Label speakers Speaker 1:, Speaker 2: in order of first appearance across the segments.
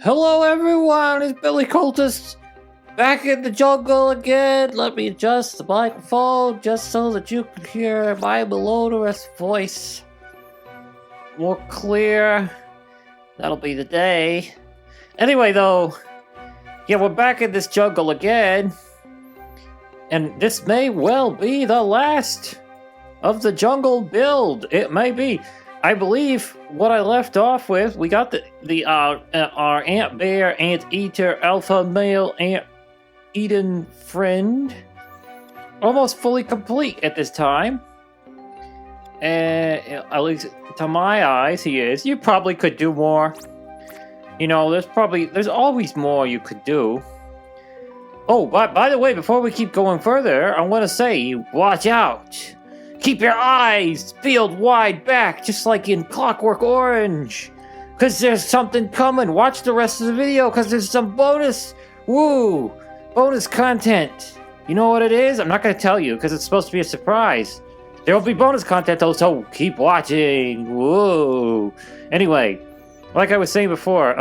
Speaker 1: Hello everyone, it's Billy Cultist back in the jungle again. Let me adjust the microphone just so that you can hear my melodious voice more clear. That'll be the day. Anyway though, yeah, we're back in this jungle again. And this may well be the last of the jungle build. It may be. I believe what I left off with, we got our ant bear, Anteater, alpha male, ant eaten friend, almost fully complete at this time. At least to my eyes, he is. You probably could do more. You know, there's always more you could do. Oh, by the way, before we keep going further, I want to say, watch out. Keep your eyes peeled wide back, just like in Clockwork Orange. Because there's something coming. Watch the rest of the video, because there's some bonus content. You know what it is? I'm not going to tell you, because it's supposed to be a surprise. There will be bonus content, though, so keep watching. Whoa. Anyway, like I was saying before,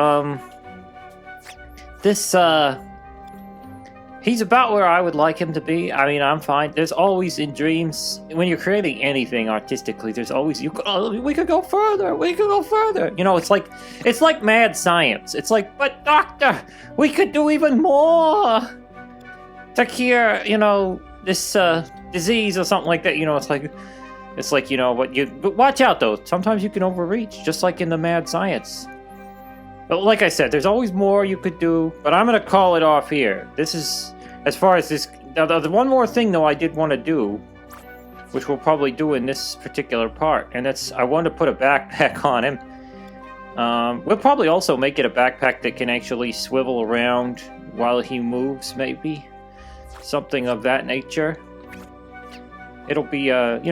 Speaker 1: he's about where I would like him to be. I mean, I'm fine. There's always in dreams, when you're creating anything artistically, there's always, we could go further. We could go further. You know, it's like mad science. It's like, but doctor, we could do even more to cure, you know, this disease or something like that. You know, it's like, you know, but watch out though. Sometimes you can overreach, just like in the mad science. But like I said, there's always more you could do, but I'm going to call it off here. This is, as far as this, the one more thing though I did want to do, which we'll probably do in this particular part, and that's, I want to put a backpack on him. We'll probably also make it a backpack that can actually swivel around while he moves, maybe. Something of that nature. It'll be, you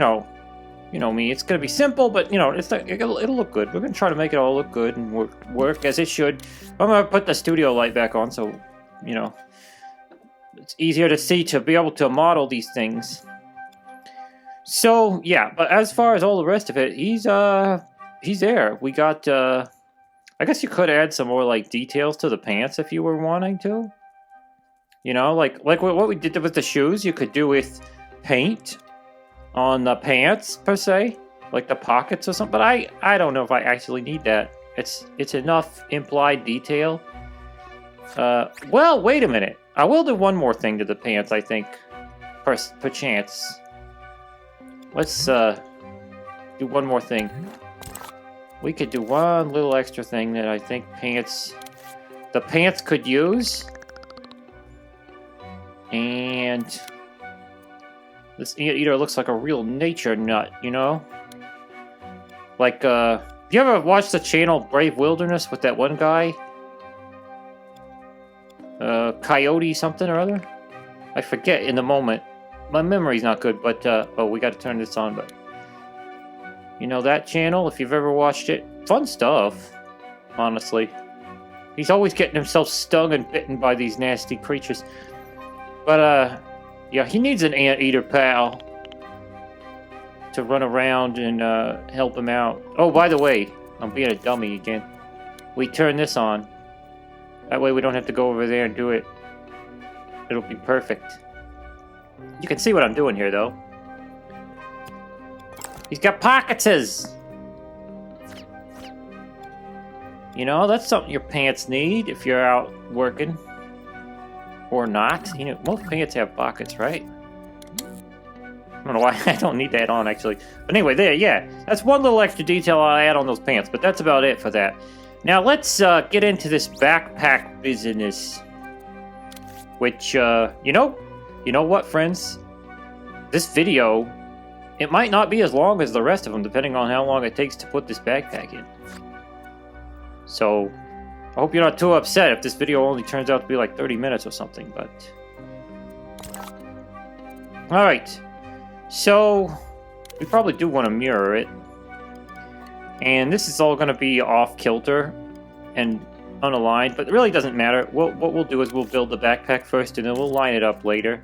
Speaker 1: know me, it's going to be simple, but, you know, it'll look good. We're going to try to make it all look good and work as it should. I'm going to put the studio light back on so, you know, it's easier to see, to be able to model these things. So, yeah, but as far as all the rest of it, he's there. We got, I guess you could add some more, like, details to the pants if you were wanting to. You know, like what we did with the shoes, you could do with paint on the pants, per se, like the pockets or something, but I don't know if I actually need that. It's enough implied detail. Well, wait a minute. I will do one more thing to the pants, I think, perchance. Let's do one more thing. We could do one little extra thing that I think the pants could use. And this Anteater looks like a real nature nut, you know? Like, you ever watched the channel Brave Wilderness with that one guy? Coyote something or other? I forget in the moment. My memory's not good, but, oh, we gotta turn this on, but... You know that channel, if you've ever watched it? Fun stuff, honestly. He's always getting himself stung and bitten by these nasty creatures. But, yeah, he needs an Anteater pal to run around and help him out. Oh, by the way, I'm being a dummy again. We turn this on. That way we don't have to go over there and do it. It'll be perfect. You can see what I'm doing here, though. He's got pockets! You know, that's something your pants need if you're out working. Or not. You know, most pants have pockets, right? I don't know why I don't need that on, actually. But anyway, there, yeah. That's one little extra detail I'll add on those pants, but that's about it for that. Now, let's get into this backpack business. Which, you know what, friends? This video, it might not be as long as the rest of them, depending on how long it takes to put this backpack in. So... I hope you're not too upset if this video only turns out to be like 30 minutes or something, but... Alright. So, we probably do want to mirror it. And this is all going to be off-kilter and unaligned, but it really doesn't matter. What we'll do is we'll build the backpack first, and then we'll line it up later.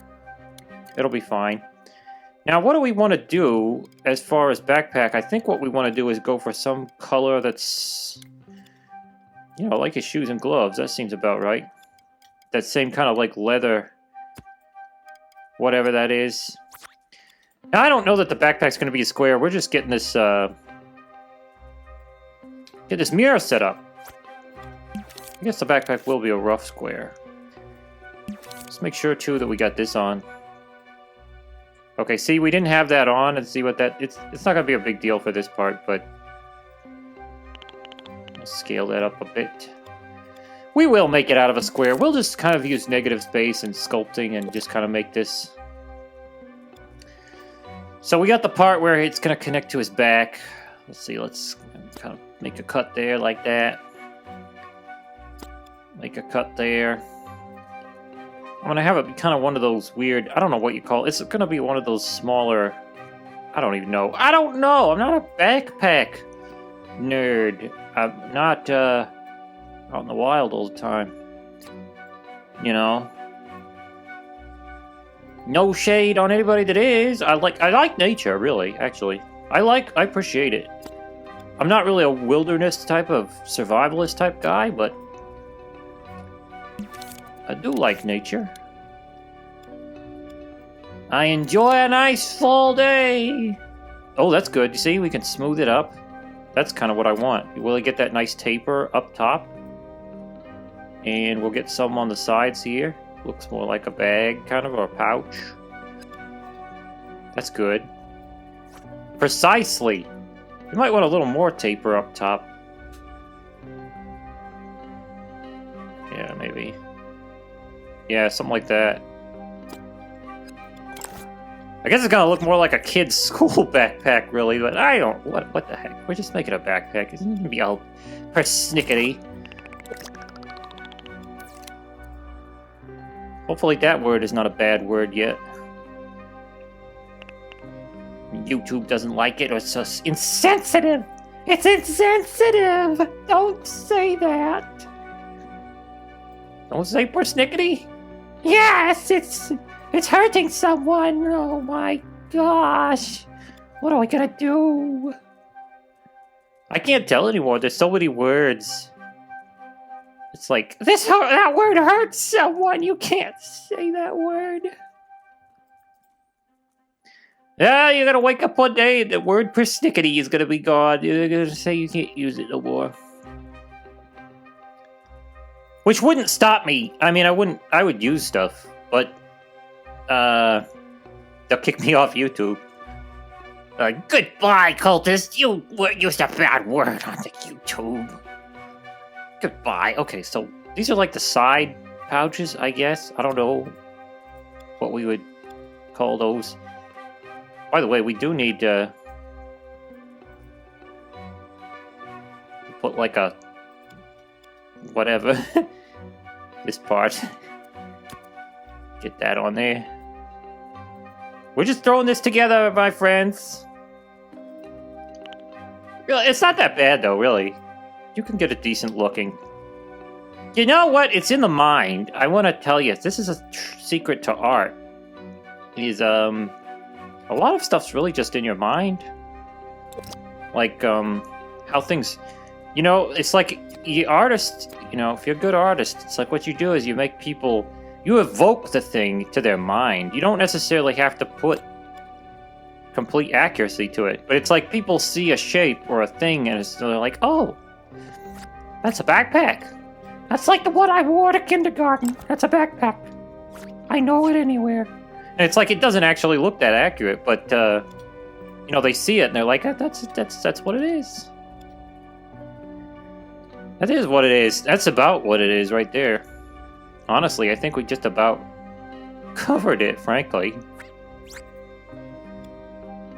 Speaker 1: It'll be fine. Now, what do we want to do as far as backpack? I think what we want to do is go for some color that's... You know, like his shoes and gloves. That seems about right. That same kind of like leather, whatever that is. Now, I don't know that the backpack's going to be a square. We're just getting this, get this mirror set up. I guess the backpack will be a rough square. Let's make sure, too, that we got this on. Okay, see, we didn't have that on, and see what that... It's not going to be a big deal for this part, but... Let's scale that up a bit. We will make it out of a square. We'll just kind of use negative space and sculpting and just kind of make this... So we got the part where it's going to connect to his back. Let's see, let's kind of make a cut there like that. Make a cut there. I'm going to have it kind of one of those weird... I don't know what you call it. It's going to be one of those smaller... I don't even know. I don't know! I'm not a backpack nerd. I'm not out in the wild all the time. You know? No shade on anybody that is. I like nature, really, actually. I appreciate it. I'm not really a wilderness type of survivalist type guy, but I do like nature. I enjoy a nice fall day. Oh, that's good. You see, we can smooth it up. That's kind of what I want. Will it get that nice taper up top? And we'll get some on the sides here. Looks more like a bag, kind of, or a pouch. That's good. Precisely. You might want a little more taper up top. Yeah, maybe. Yeah, something like that. I guess it's gonna look more like a kid's school backpack, really, but I don't... What the heck? We're just making a backpack. It's gonna be all persnickety. Hopefully that word is not a bad word yet. YouTube doesn't like it, or it's just insensitive! It's insensitive! Don't say that! Don't say persnickety? Yes, it's hurting someone! Oh my gosh! What are we gonna do? I can't tell anymore, there's so many words. It's like, that word hurts someone. You can't say that word. Yeah, you're gonna wake up one day and the word persnickety is gonna be gone. You're gonna say you can't use it no more. Which wouldn't stop me. I mean, I would use stuff, but they'll kick me off YouTube. Goodbye, cultist. You used a bad word on the YouTube. Goodbye. Okay, so these are like the side pouches, I guess. I don't know what we would call those. By the way, we do need to put like a whatever. This part. Get that on there. We're just throwing this together, my friends. It's not that bad, though, really. You can get it decent looking. You know what? It's in the mind. I want to tell you, this is a secret to art. Is a lot of stuff's really just in your mind. Like how things, you know, it's like you artist. You know, if you're a good artist, it's like what you do is you make people, you evoke the thing to their mind. You don't necessarily have to put complete accuracy to it, but it's like people see a shape or a thing and they're like, oh. That's a backpack. That's like the one I wore to kindergarten. That's a backpack. I know it anywhere. And it's like it doesn't actually look that accurate, but you know, they see it and they're like, that's what it is. That is what it is. That's about what it is right there. Honestly, I think we just about covered it, frankly.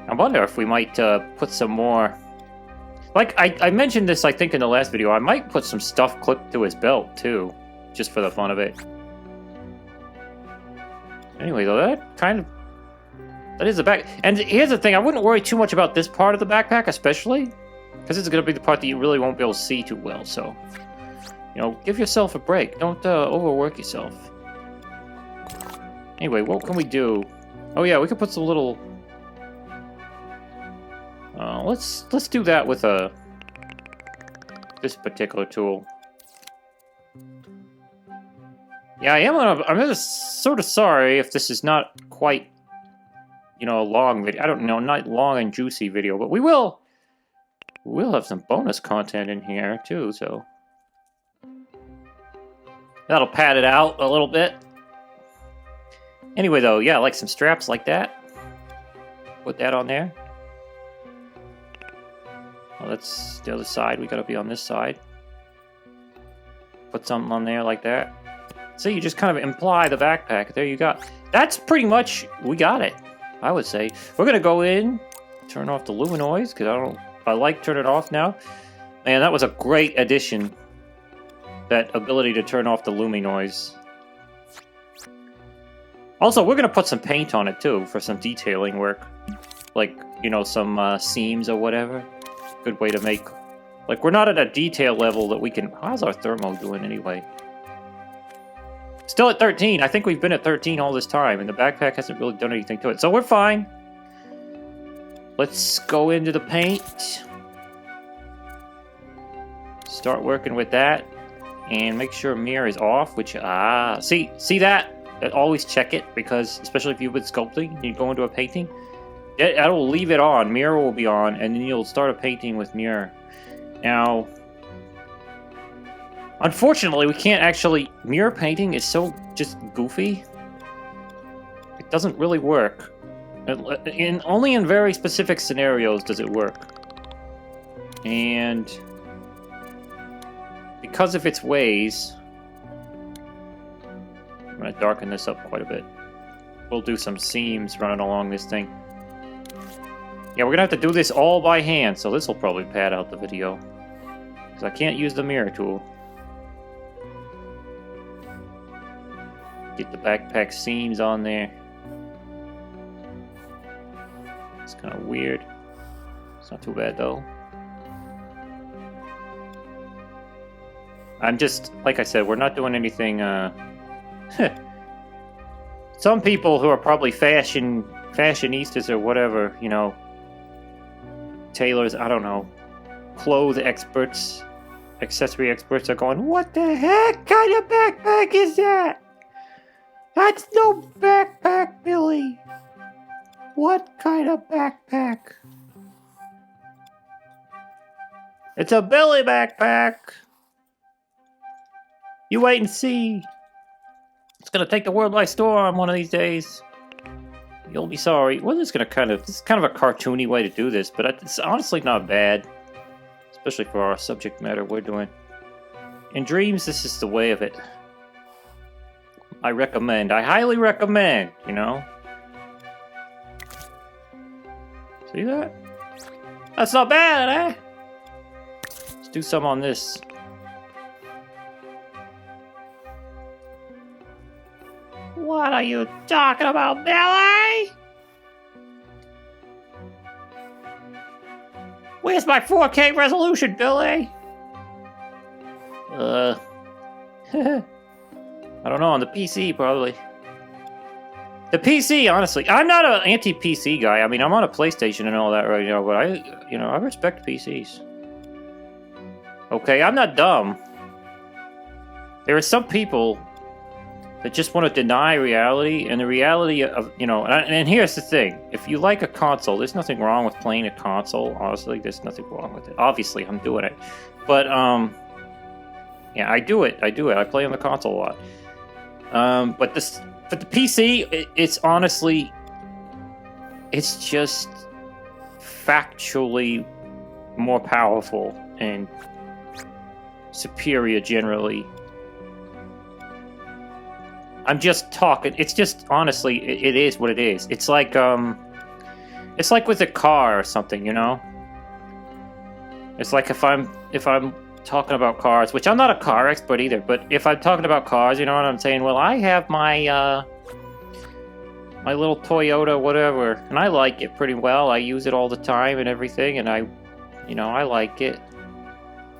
Speaker 1: I wonder if we might put some more... Like, I mentioned this, I think, in the last video. I might put some stuff clipped to his belt, too. Just for the fun of it. Anyway, though, that is the back... And here's the thing, I wouldn't worry too much about this part of the backpack, especially. Because it's going to be the part that you really won't be able to see too well, so... You know, give yourself a break. Don't overwork yourself. Anyway, what can we do? Oh yeah, we could put some little... let's do that with this particular tool. Yeah, I'm just sort of sorry if this is not quite, you know, a long video. I don't know, not long and juicy video, but we'll have some bonus content in here too, so that'll pad it out a little bit. Anyway, though, yeah, like some straps like that. Put that on there. Well, that's the other side. We gotta be on this side. Put something on there like that. So you just kind of imply the backpack. There you go. That's pretty much, we got it, I would say. We're gonna go in, turn off the luminoise, because I like turn it off now. Man, that was a great addition. That ability to turn off the luminoise. Also, we're gonna put some paint on it too, for some detailing work. Like, you know, some seams or whatever. Good way to make... Like, we're not at a detail level that we can... How's our thermo doing anyway? Still at 13. I think we've been at 13 all this time, and the backpack hasn't really done anything to it. So we're fine. Let's go into the paint. Start working with that. And make sure mirror is off, which... See that? Always check it, because, especially if you've been sculpting, you go into a painting. That'll leave it on. Mirror will be on, and then you'll start a painting with mirror. Now... Unfortunately, we can't actually... Mirror painting is so just goofy. It doesn't really work. Only in very specific scenarios does it work. And... because of its ways... I'm going to darken this up quite a bit. We'll do some seams running along this thing. Yeah, we're going to have to do this all by hand, so this will probably pad out the video. Because I can't use the mirror tool. Get the backpack seams on there. It's kind of weird. It's not too bad though. I'm just, like I said, we're not doing anything, some people who are probably fashionistas or whatever, you know, tailors, I don't know, clothes experts, accessory experts are going, what the heck kind of backpack is that? That's no backpack, Billy. What kind of backpack? It's a Billy backpack. You wait and see. It's gonna take the world by storm one of these days. You'll be sorry. Well, this is kind of a cartoony way to do this, but it's honestly not bad, especially for our subject matter we're doing. In dreams, this is the way of it. I recommend. I highly recommend, you know? See that? That's not bad, eh? Let's do some on this. What are you talking about, Billy? Where's my 4K resolution, Billy? I don't know, on the PC, probably. The PC, honestly, I'm not an anti-PC guy. I mean, I'm on a PlayStation and all that right now, but I respect PCs. Okay, I'm not dumb. There are some people that just want to deny reality, and the reality of, you know, and here's the thing. If you like a console, there's nothing wrong with playing a console, honestly. There's nothing wrong with it. Obviously, I'm doing it. But, yeah, I do it. I play on the console a lot. But the PC, it's honestly, it's just factually more powerful and superior generally. I'm just talking. It's just, honestly, it is what it is. It's like with a car or something, you know? It's like if I'm talking about cars, which I'm not a car expert either, but if I'm talking about cars, you know what I'm saying? Well, I have my my little Toyota whatever, and I like it pretty well. I use it all the time and everything, and I like it.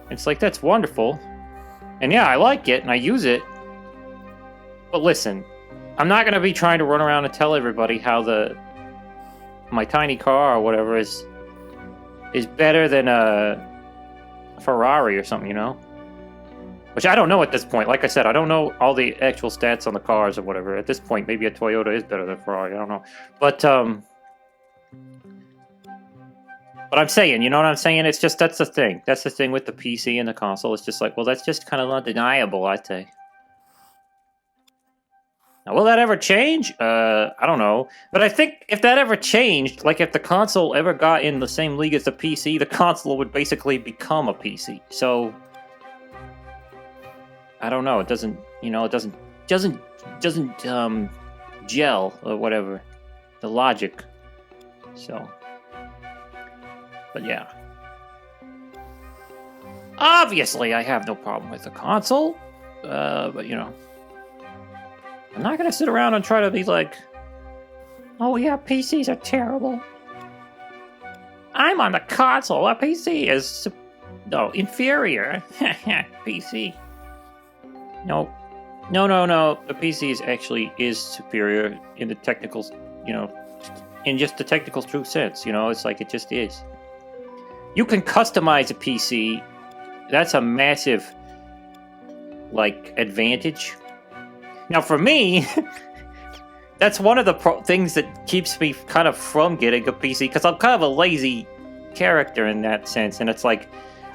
Speaker 1: It's like, that's wonderful. And yeah, I like it, and I use it. But listen, I'm not going to be trying to run around and tell everybody how my tiny car or whatever is better than a Ferrari or something, you know? Which I don't know at this point. Like I said, I don't know all the actual stats on the cars or whatever. At this point, maybe a Toyota is better than Ferrari. I don't know. But I'm saying, you know what I'm saying? It's just, that's the thing. That's the thing with the PC and the console. It's just like, well, that's just kind of undeniable, I'd say. Now, will that ever change? I don't know. But I think if that ever changed, like if the console ever got in the same league as the PC, the console would basically become a PC. So... I don't know. It doesn't, you know, it doesn't gel or whatever. The logic. So. But yeah. Obviously, I have no problem with the console. But you know. I'm not gonna sit around and try to be like, oh yeah, PCs are terrible. I'm on the console. A PC is, no, inferior. PC. No. The PC is superior in the technical, you know, in just the technical true sense. You know, it's like it just is. You can customize a PC. That's a massive, like, advantage. Now, for me, that's one of the things that keeps me kind of from getting a PC, because I'm kind of a lazy character in that sense, and it's like,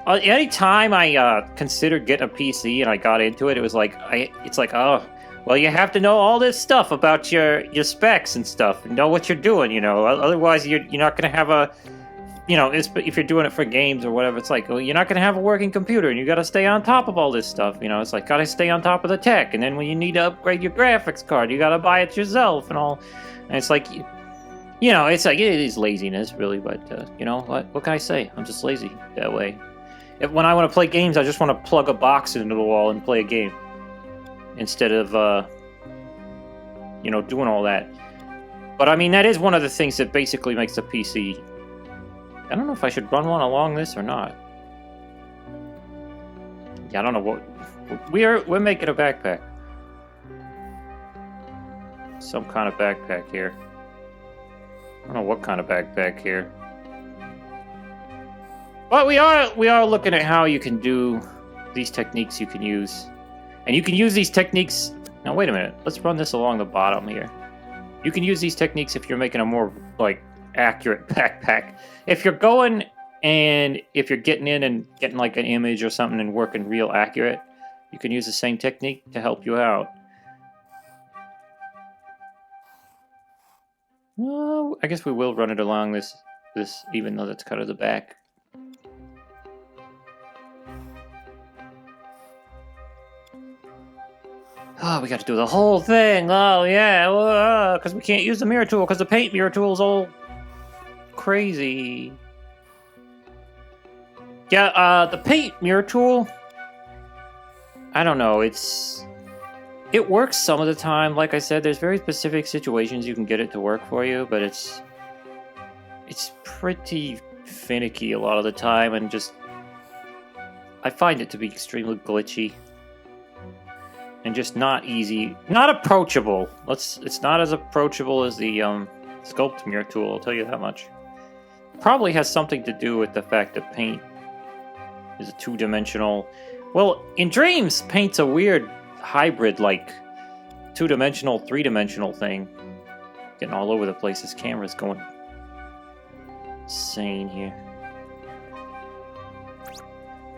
Speaker 1: anytime I considered getting a PC and I got into it, it was like, it's like, oh, well, you have to know all this stuff about your specs and stuff, and know what you're doing, you know. Otherwise, you're not going to have a, you know, if you're doing it for games or whatever, it's like, well, you're not going to have a working computer, and you got to stay on top of all this stuff, you know. It's like, got to stay on top of the tech, and then when you need to upgrade your graphics card, you got to buy it yourself and all. And it's like, you know, it's like, it is laziness, really, but, you know, what can I say? I'm just lazy that way. When I want to play games, I just want to plug a box into the wall and play a game. Instead of, you know, doing all that. But, I mean, that is one of the things that basically makes the PC... I don't know if I should run one along this or not. Yeah, I don't know what... We're making a backpack. Some kind of backpack here. I don't know what kind of backpack here. But we are looking at how you can do these techniques you can use. And you can use these techniques... Now, wait a minute. Let's run this along the bottom here. You can use these techniques if you're making a more, like, accurate backpack. If you're going and if you're getting in and getting, like, an image or something and working real accurate, you can use the same technique to help you out. Well, I guess we will run it along this even though that's kind of the back. Oh, we got to do the whole thing. Oh, yeah, because we can't use the mirror tool, because the paint mirror tool is all crazy. Yeah, the paint mirror tool, I don't know, it works some of the time. Like I said, there's very specific situations you can get it to work for you, but it's pretty finicky a lot of the time, and just, I find it to be extremely glitchy. And just not easy, not approachable. It's not as approachable as the sculpt mirror tool, I'll tell you that much. Probably has something to do with the fact that paint is a two-dimensional... Well, in Dreams, paint's a weird hybrid, like, two-dimensional, three-dimensional thing. Getting all over the place, this camera's going insane here.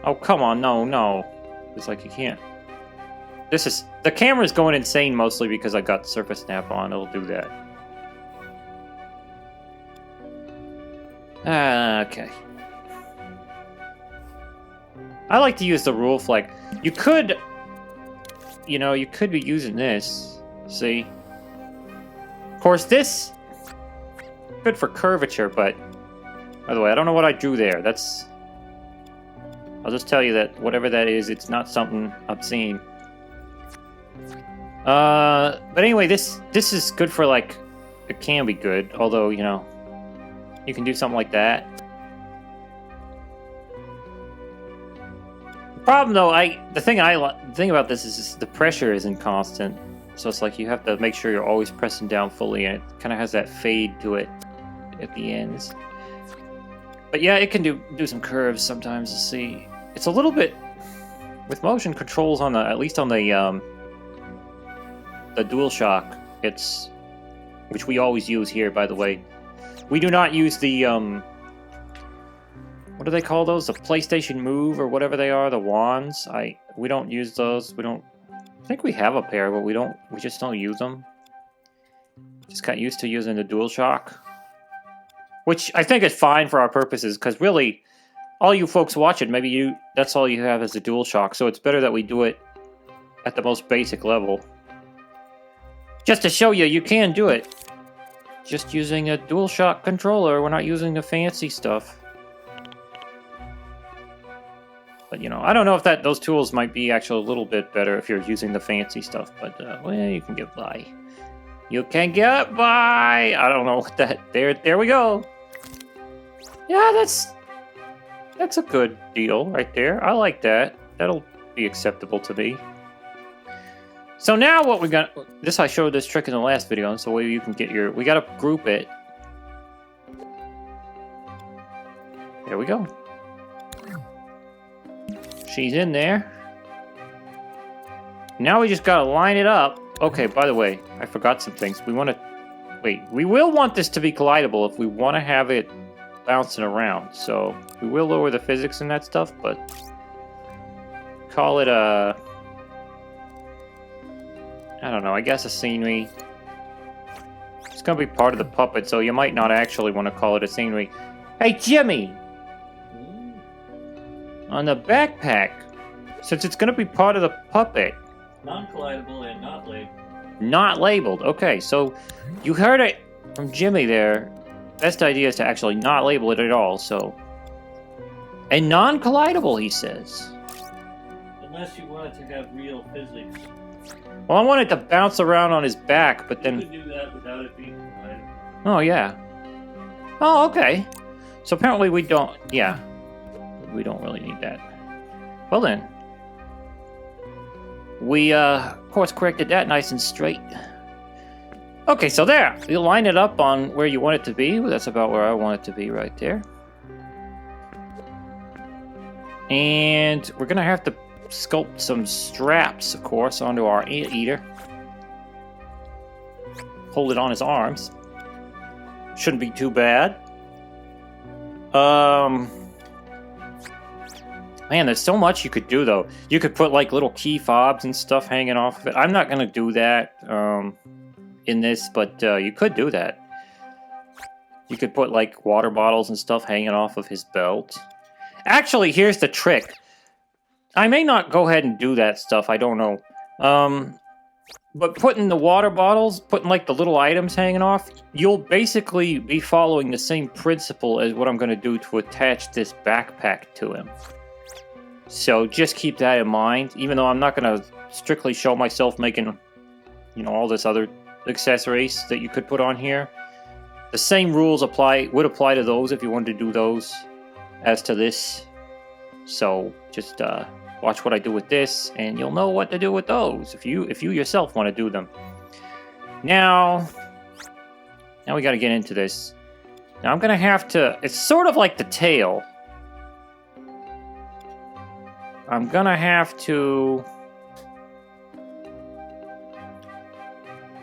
Speaker 1: Oh, come on, no. It's like you can't... The camera's going insane mostly because I got Surface Snap on. It'll do that. Okay. I like to use the rule flag. You could be using this. See? Of course, this good for curvature, but by the way, I don't know what I drew there. I'll just tell you that whatever that is, it's not something obscene. But anyway, this is good for, like, it can be good, although, you know, you can do something like that. The problem, though, the thing about this is the pressure isn't constant, so it's like you have to make sure you're always pressing down fully, and it kind of has that fade to it at the ends. But yeah, it can do some curves sometimes to see. It's a little bit With motion controls on the, at least on the DualShock, it's, which we always use here, by the way. We do not use the, what do they call those? The PlayStation Move or whatever they are, the wands. We don't use those. We don't, I think we have a pair, but we just don't use them. Just got used to using the DualShock. Which I think is fine for our purposes, because really, all you folks watching, maybe that's all you have is the DualShock, so it's better that we do it at the most basic level. Just to show you can do it. Just using a DualShock controller, we're not using the fancy stuff. But, you know, I don't know if those tools might be actually a little bit better if you're using the fancy stuff, but, well, you can get by. You can get by! I don't know what that... There we go! Yeah, that's a good deal right there. I like that. That'll be acceptable to me. So now what we got... I showed this trick in the last video, so you can get your... We gotta group it. There we go. She's in there. Now we just gotta line it up. Okay, by the way, I forgot some things. We want to... Wait, we will want this to be collidable if we want to have it bouncing around. So, we will lower the physics and that stuff, but... Call it a... I don't know, I guess a scenery. It's gonna be part of the puppet, so you might not actually want to call it a scenery. Hey, Jimmy! On the backpack, since it's gonna be part of the puppet...
Speaker 2: Non-collidable and not labeled.
Speaker 1: Not labeled. Okay, so you heard it from Jimmy there. Best idea is to actually not label it at all, so... And non-collidable, he says.
Speaker 2: Unless you want it to have real physics.
Speaker 1: Well, I want it to bounce around on his back, but then...
Speaker 2: You could do that without it being collidable.
Speaker 1: Oh, yeah. Oh, okay. So apparently we don't... Yeah. We don't really need that. Well then. We, course corrected that nice and straight. Okay, so there. You line it up on where you want it to be. That's about where I want it to be right there. And we're gonna have to sculpt some straps, of course, onto our Anteater. Hold it on his arms. Shouldn't be too bad. Man, there's so much you could do, though. You could put, like, little key fobs and stuff hanging off of it. I'm not going to do that in this, but you could do that. You could put, like, water bottles and stuff hanging off of his belt. Actually, here's the trick. I may not go ahead and do that stuff. I don't know. But putting the water bottles, putting, like, the little items hanging off, you'll basically be following the same principle as what I'm going to do to attach this backpack to him. So just keep that in mind, even though I'm not going to strictly show myself making, you know, all this other accessories that you could put on here. The same rules would apply to those if you wanted to do those as to this. So just watch what I do with this, and you'll know what to do with those if you yourself want to do them. Now we got to get into this. Now I'm going to have to... It's sort of like the tail. I'm gonna have to...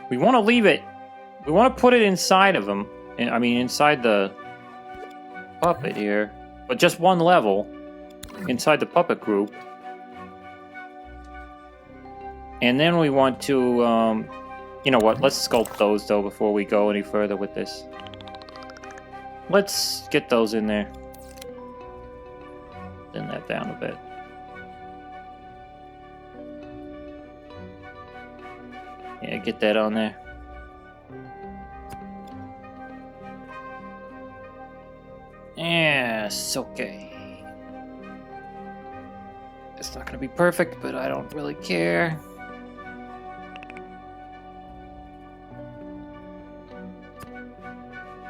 Speaker 1: We want to leave it... We want to put it inside of him. I mean, inside the puppet here. But just one level. Inside the puppet group. And then we want to... you know what? Let's sculpt those, though, before we go any further with this. Let's get those in there. Thin that down a bit. Yeah, get that on there. Yes, okay. It's not gonna be perfect, but I don't really care.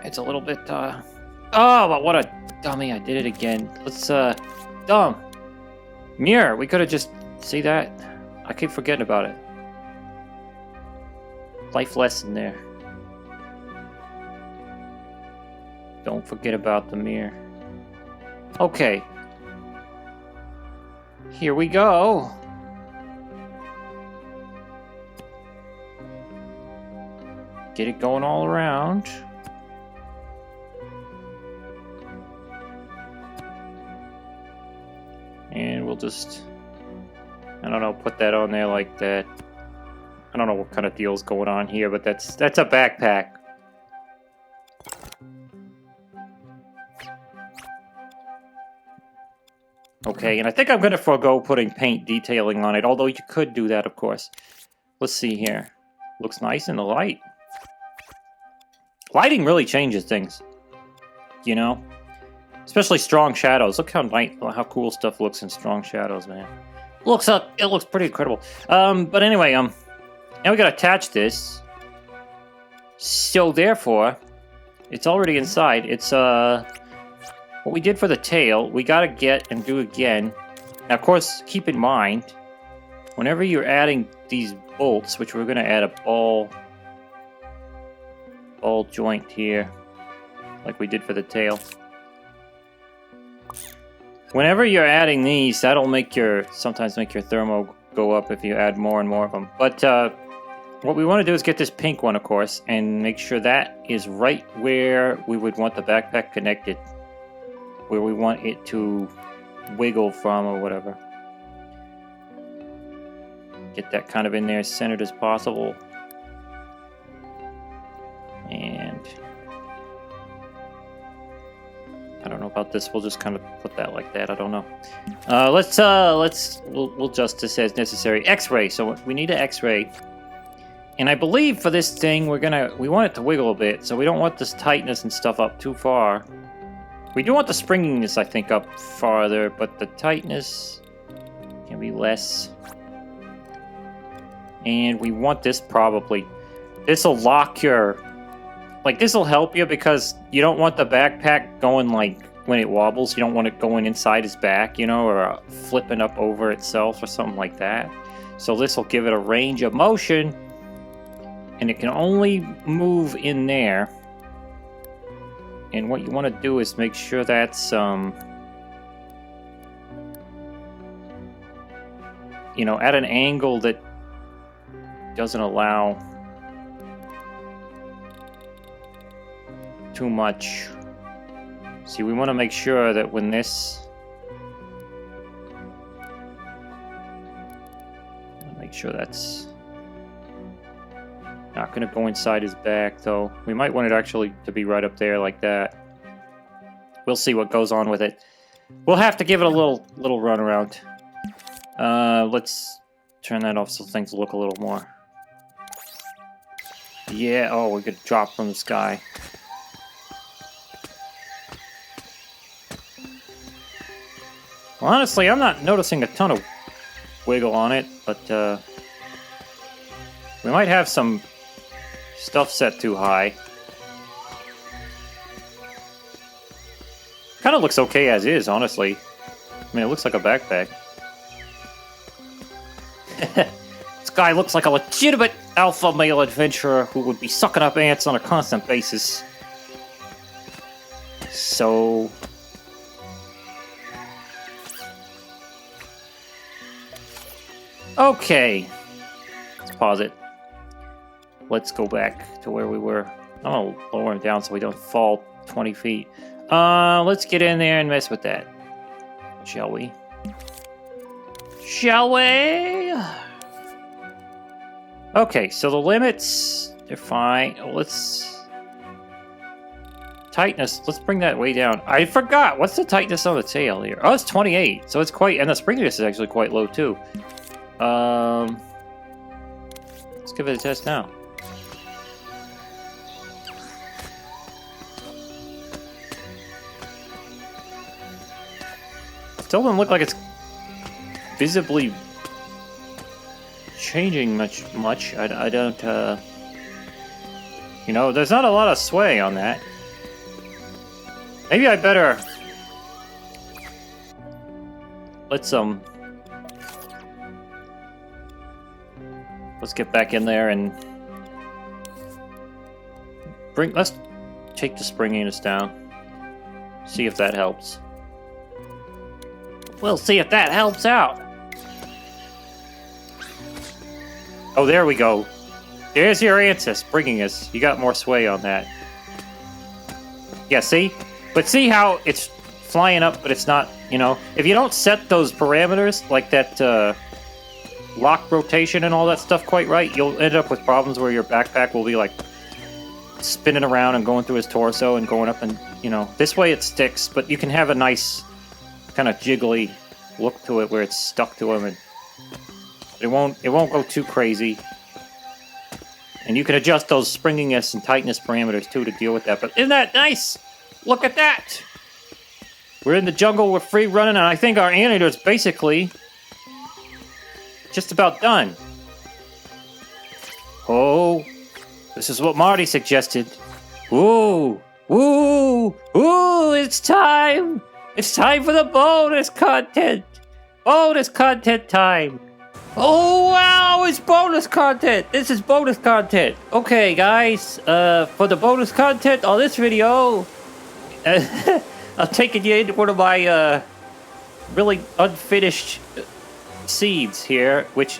Speaker 1: It's a little bit, Oh, but what a dummy, I did it again. Let's, dumb. Mirror, we could've just... See that? I keep forgetting about it. Life lesson there. Don't forget about the mirror. Okay. Here we go. Get it going all around. And we'll just, I don't know, put that on there like that. I don't know what kind of deal's going on here, but that's a backpack. Okay, and I think I'm going to forego putting paint detailing on it, although you could do that, of course. Let's see here. Looks nice in the light. Lighting really changes things, you know? Especially strong shadows. Look how cool stuff looks in strong shadows, man. It looks pretty incredible. But anyway, now we gotta attach this. So therefore, it's already inside. It's what we did for the tail, we gotta get and do again. Now, of course, keep in mind, whenever you're adding these bolts, which we're gonna add a ball joint here, like we did for the tail. Whenever you're adding these, that'll sometimes make your thermo go up if you add more and more of them. But what we want to do is get this pink one, of course, and make sure that is right where we would want the backpack connected. Where we want it to wiggle from or whatever. Get that kind of in there as centered as possible. And I don't know about this. We'll just kind of put that like that. I don't know. We'll adjust this as necessary. X-ray. So we need an X-ray. And I believe for this thing, we want it to wiggle a bit. So we don't want this tightness and stuff up too far. We do want the springiness, I think, up farther, but the tightness can be less. And we want this probably. This'll lock your... Like, this'll help you because you don't want the backpack going, like, when it wobbles. You don't want it going inside his back, you know, or flipping up over itself or something like that. So this'll give it a range of motion, and it can only move in there. And what you want to do is make sure that's, you know, at an angle that doesn't allow too much. See, we want to make sure that when this... Make sure that's not going to go inside his back, though. We might want it actually to be right up there like that. We'll see what goes on with it. We'll have to give it a little run around. Let's turn that off so things look a little more. Yeah, oh, we could drop from the sky. Well, honestly, I'm not noticing a ton of wiggle on it, but we might have some stuff set too high. Kind of looks okay as is, honestly. I mean, it looks like a backpack. This guy looks like a legitimate alpha male adventurer who would be sucking up ants on a constant basis. So... Okay. Let's pause it. Let's go back to where we were. I'm gonna lower him down so we don't fall 20 feet. Let's get in there and mess with that. Shall we? Shall we? Okay, so the limits, they're fine. Let's... Tightness, let's bring that way down. I forgot, what's the tightness on the tail here? Oh, it's 28, so it's quite... And the springiness is actually quite low, too. Let's give it a test now. Still doesn't look like it's visibly changing much. I don't, you know, there's not a lot of sway on that. Maybe I better... Let's get back in there and let's take the springiness down. See if that helps. We'll see if that helps out. Oh, there we go. There's your answer, bringing us. You got more sway on that. Yeah, see? But see how it's flying up, but it's not, you know? If you don't set those parameters, like that lock rotation and all that stuff quite right, you'll end up with problems where your backpack will be, like, spinning around and going through his torso and going up and, you know, this way it sticks, but you can have a nice kind of jiggly look to it where it's stuck to him, and it won't go too crazy. And you can adjust those springiness and tightness parameters too to deal with that. But isn't that nice? Look at that! We're in the jungle, we're free running, and I think our Anteater is basically just about done. Oh, this is what Marty suggested. Ooh, ooh, ooh, it's time! It's time for the bonus content! Bonus content time! Oh, wow, it's bonus content! This is bonus content! Okay, guys, for the bonus content on this video, I'm taking you into one of my, really unfinished scenes here, which,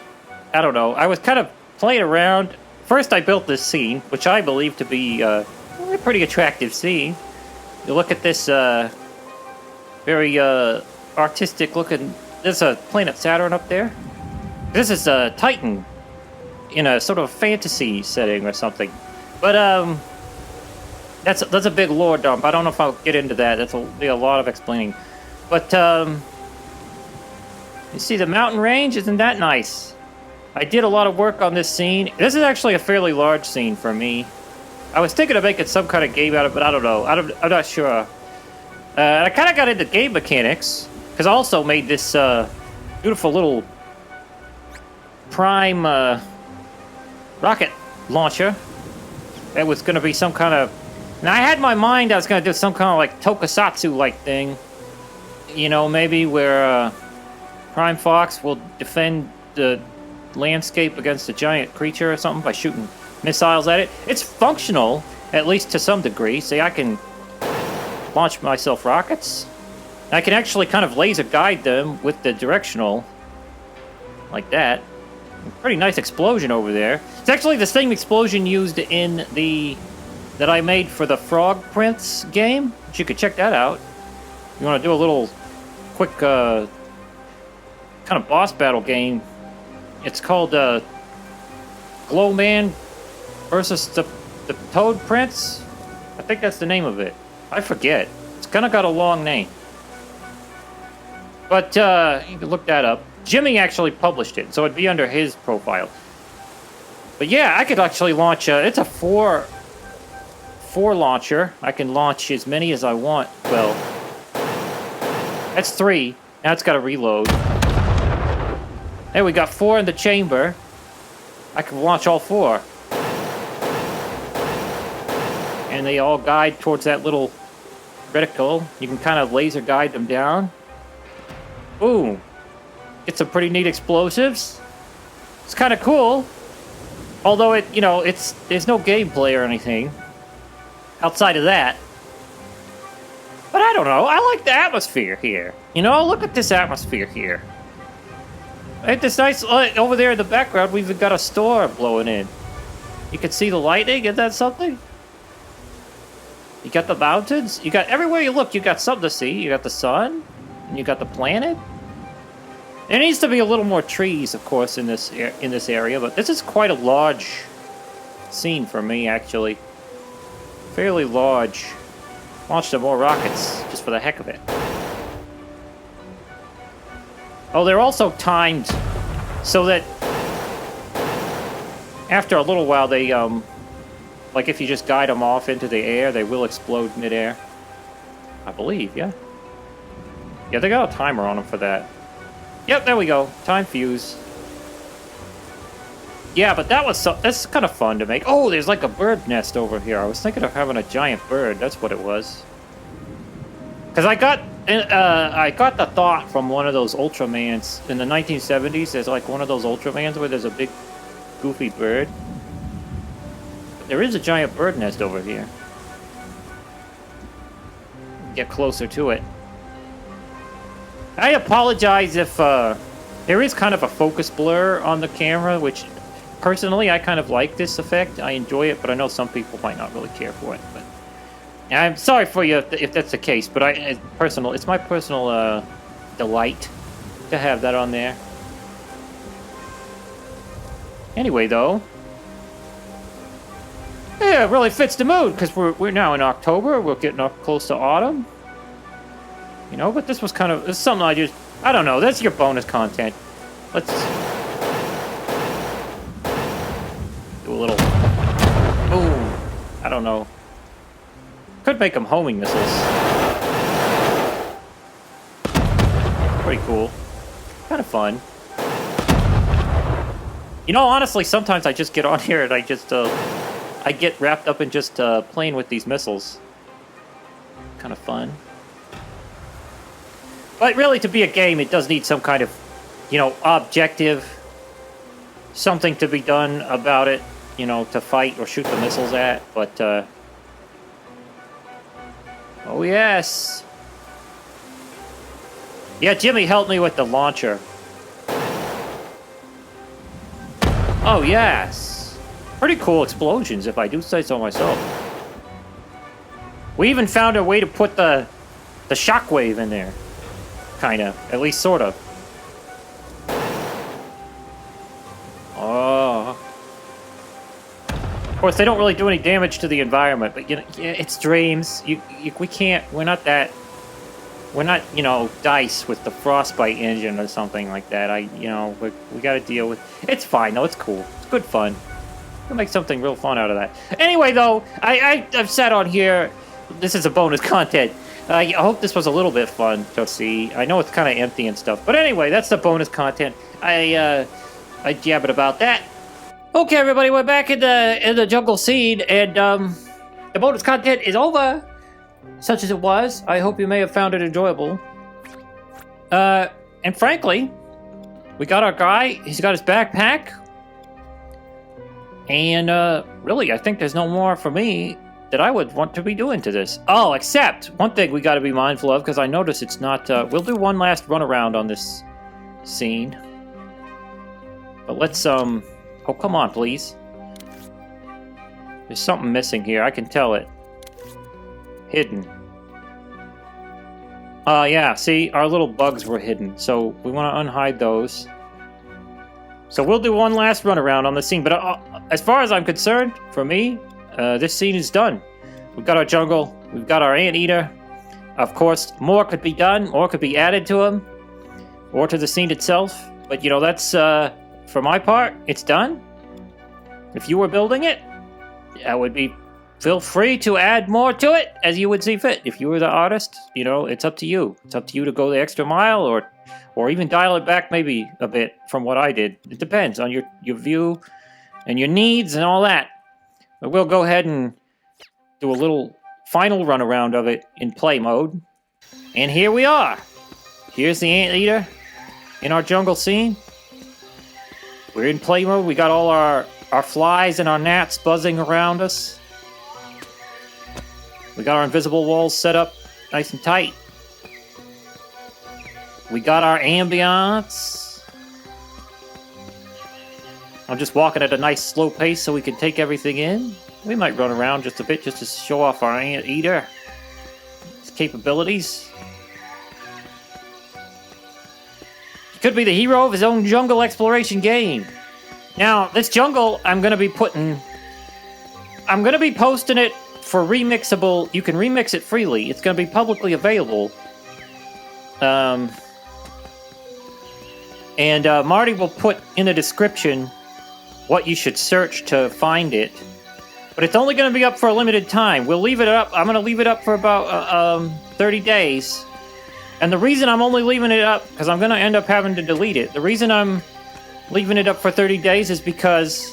Speaker 1: I don't know, I was kind of playing around. First, I built this scene, which I believe to be a pretty attractive scene. You look at this very artistic-looking... There's a planet Saturn up there. This is Titan in a sort of fantasy setting or something. But that's a big lore dump. I don't know if I'll get into that. That'll be a lot of explaining. But you see the mountain range? Isn't that nice? I did a lot of work on this scene. This is actually a fairly large scene for me. I was thinking of making some kind of game out of it, but I don't know. I'm not sure. I kind of got into game mechanics, because I also made this beautiful little prime rocket launcher. It was going to be some kind of... Now, I had in my mind I was going to do some kind of like tokusatsu-like thing. You know, maybe where Prime Fox will defend the landscape against a giant creature or something by shooting missiles at it. It's functional, at least to some degree. See, I can launch myself rockets. I can actually kind of laser guide them with the directional, like that. Pretty nice explosion over there. It's actually the same explosion used in the... that I made for the Frog Prince game. But you could check that out. You want to do a little quick kind of boss battle game. It's called Glowman versus the Toad Prince. I think that's the name of it. I forget. It's kind of got a long name. But you can look that up. Jimmy actually published it, so it'd be under his profile. But yeah, I could actually launch... it's a four launcher. I can launch as many as I want. Well, that's 3. Now it's got to reload. Hey, we got 4 in the chamber. I can launch all 4. And they all guide towards that little reticle. You can kind of laser guide them down. Boom. Get some pretty neat explosives. It's kind of cool. Although it, you know, there's no gameplay or anything outside of that. But I don't know. I like the atmosphere here. You know, look at this atmosphere here. Ain't this nice? Over there in the background, we've got a storm blowing in. You can see the lightning. Isn't that something? You got the mountains. You got everywhere you look. You got something to see. You got the sun. And you got the planet. There needs to be a little more trees, of course, in this area. But this is quite a large scene for me, actually. Fairly large. Launch some more rockets just for the heck of it. Oh, they're also timed so that after a little while they, like if you just guide them off into the air, they will explode midair. I believe, yeah. Yeah, they got a timer on them for that. Yep, there we go. Time fuse. Yeah, but that's kind of fun to make. Oh, there's like a bird nest over here. I was thinking of having a giant bird. That's what it was. Because I got the thought from one of those Ultramans in the 1970s. There's like one of those Ultramans where there's a big, goofy bird. But there is a giant bird nest over here. Get closer to it. I apologize if there is kind of a focus blur on the camera, which personally, I kind of like this effect. I enjoy it, but I know some people might not really care for it. But I'm sorry for you if that's the case. But it's my personal delight to have that on there. Anyway, though, yeah, it really fits the mood because we're now in October. We're getting up close to autumn. You know, but this was it's something I don't know. That's your bonus content. Let's do a little boom. I don't know. Could make them homing missiles. Pretty cool. Kind of fun. You know, honestly, sometimes I just get on here and I get wrapped up in just playing with these missiles. Kind of fun. But really, to be a game, it does need some kind of, you know, objective, something to be done about it, you know, to fight or shoot the missiles at. But, oh yes. Yeah, Jimmy helped me with the launcher. Oh yes. Pretty cool explosions, if I do say so myself. We even found a way to put the shockwave in there. Kinda. At least sort of. Oh. Of course, they don't really do any damage to the environment, but, you know, yeah, it's dreams. We're not, you know, DICE with the Frostbite engine or something like that. We gotta deal with... It's fine, though. It's cool. It's good fun. We'll make something real fun out of that. Anyway, though, I've sat on here. This is a bonus content. I hope this was a little bit fun to see. I know it's kind of empty and stuff. But anyway, that's the bonus content. I jabbered about that. Okay, everybody, we're back in the jungle scene, and the bonus content is over. Such as it was. I hope you may have found it enjoyable. And frankly, we got our guy. He's got his backpack. And really, I think there's no more for me that I would want to be doing to this. Oh, except one thing we got to be mindful of, because I notice it's not... we'll do one last run around on this scene. But let's... Oh, come on, please. There's something missing here. I can tell it. Hidden. Yeah, see? Our little bugs were hidden. So we want to unhide those. So we'll do one last run around on the scene. But as far as I'm concerned, for me... this scene is done. We've got our jungle. We've got our Anteater. Of course, more could be done. More could be added to him. Or to the scene itself. But, you know, that's, for my part, it's done. If you were building it, that would be... Feel free to add more to it as you would see fit. If you were the artist, you know, it's up to you. It's up to you to go the extra mile or even dial it back maybe a bit from what I did. It depends on your view and your needs and all that. But we'll go ahead and do a little final run around of it in play mode. And here we are. Here's the Anteater in our jungle scene. We're in play mode. We got all our flies and our gnats buzzing around us. We got our invisible walls set up nice and tight. We got our ambiance. I'm just walking at a nice slow pace so we can take everything in. We might run around just a bit just to show off our Anteater. His capabilities. He could be the hero of his own jungle exploration game. Now, this jungle, I'm going to be posting it for remixable. You can remix it freely. It's going to be publicly available. And Marty will put in the description what you should search to find it. But it's only going to be up for a limited time. We'll leave it up. I'm going to leave it up for about 30 days. And the reason I'm only leaving it up, because I'm going to end up having to delete it. The reason I'm leaving it up for 30 days is because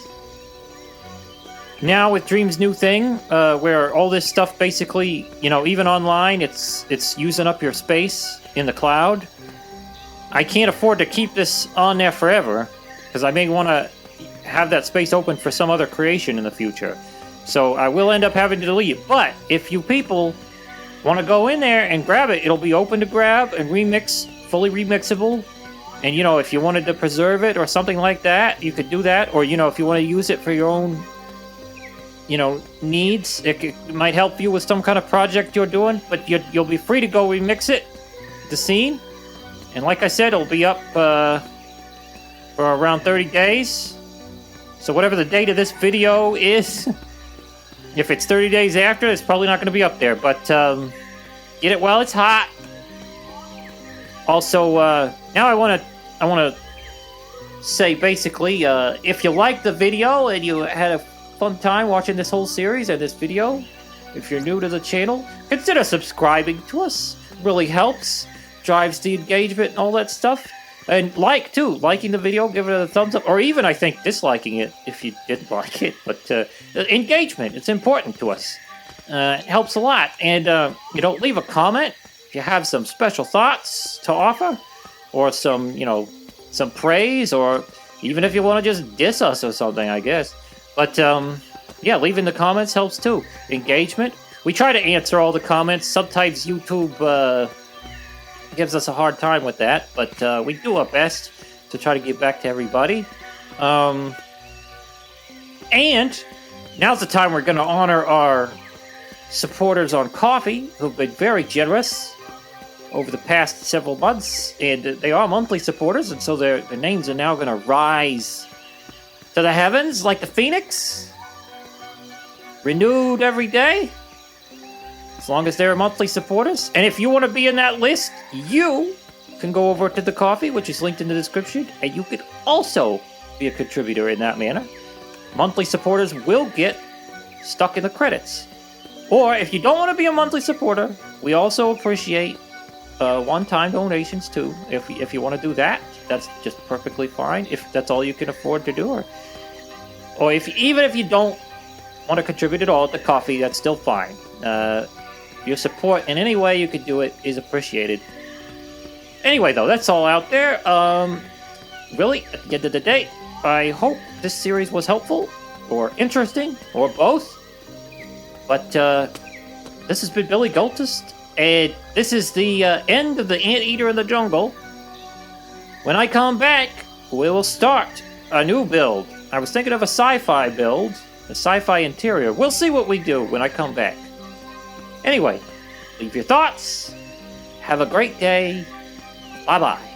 Speaker 1: now with Dream's new thing, where all this stuff basically, you know, even online, it's using up your space in the cloud. I can't afford to keep this on there forever, because I may want to have that space open for some other creation in the future. So I will end up having to delete it. But if you people want to go in there and grab it, it'll be open to grab and remix, fully remixable. And, you know, if you wanted to preserve it or something like that, you could do that. Or, you know, if you want to use it for your own, you know, needs, it might help you with some kind of project you're doing. But you'll be free to go remix it, the scene. And like I said, it'll be up for around 30 days. So whatever the date of this video is, if it's 30 days after, it's probably not going to be up there. But get it while it's hot. Also, now I want to say basically, if you liked the video and you had a fun time watching this whole series and this video, if you're new to the channel, consider subscribing to us. It really helps, drives the engagement and all that stuff. And like too, liking the video, give it a thumbs up, or even I think disliking it if you didn't like it. But engagement, it's important to us. It helps a lot. And you know, leave a comment if you have some special thoughts to offer, or some, you know, some praise, or even if you want to just diss us or something, I guess. But yeah, leaving the comments helps too. Engagement. We try to answer all the comments. Sometimes YouTube gives us a hard time with that, but we do our best to try to get back to everybody. And now's the time we're going to honor our supporters on Coffee, who've been very generous over the past several months, and they are monthly supporters, and so their names are now going to rise to the heavens like the phoenix, renewed every day, as long as they're monthly supporters. And if you want to be in that list, you can go over to the Coffee, which is linked in the description, and you could also be a contributor in that manner. Monthly supporters will get stuck in the credits. Or if you don't want to be a monthly supporter, we also appreciate one-time donations too. If you want to do that, that's just perfectly fine. If that's all you can afford to do, or even if you don't want to contribute at all to Coffee, that's still fine. Your support in any way you could do it is appreciated. Anyway, though, that's all out there. Really, at the end of the day, I hope this series was helpful, or interesting, or both. But this has been Billy Goldust, and this is the end of the Anteater in the Jungle. When I come back, we will start a new build. I was thinking of a sci-fi build, a sci-fi interior. We'll see what we do when I come back. Anyway, leave your thoughts. Have a great day. Bye-bye.